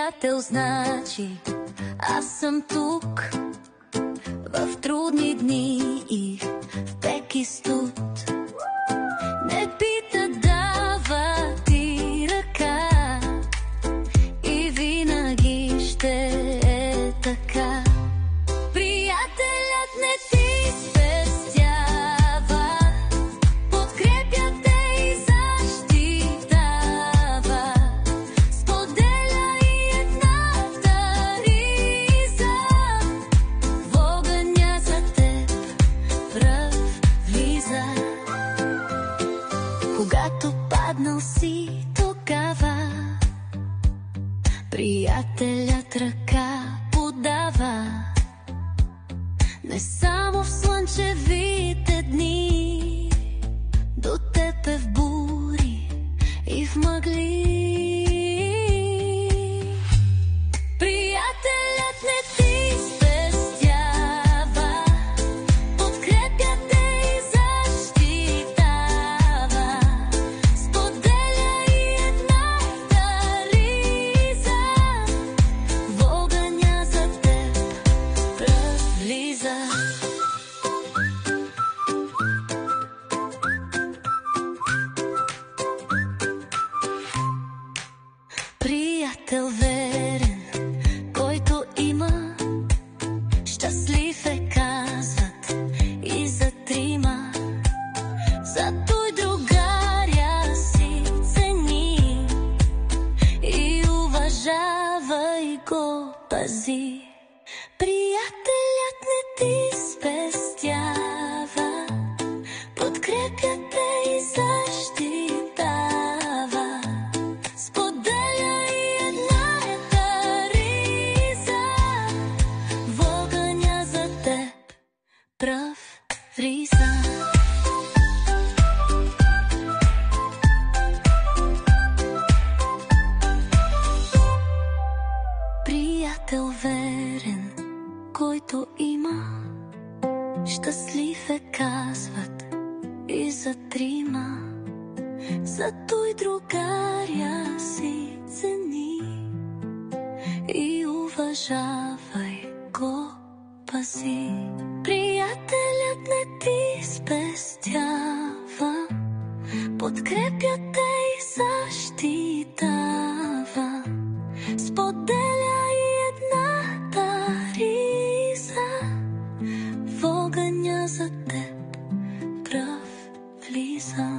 приятел, значи аз съм тук в трудни дни и в пеки студ. Не пита, дава ти ръка и винаги ще е така. Приятелят не ти спестява, подкрепя те и защитава, споделя и едната риза, в огъня за теб пръв влиза. Когато паднал си, тогава приятелят ръка подава. Не само в слънчевите дни, до теб е в бури и в мъгли. Приятелят не ти спестява, подкрепя те и защитава, споделя и едната риза, в огъня за теб пръв влиза. Приятел верен, който има, щастлив е, казват и за трима. Зато и другаря си цени и уважавай го, пази. Приятелят не ти спестява, подкрепя те и защитава, споделя и едната риза, в огъня за теб пръв влиза. Приятел верен, който има, щастлив е, казват и за трима. Зато и другаря си цени и уважавай го, пази. Приятелят не ти спестява, подкрепя те и защитава, споделя и едната риза, в огъня за теб пръв влиза.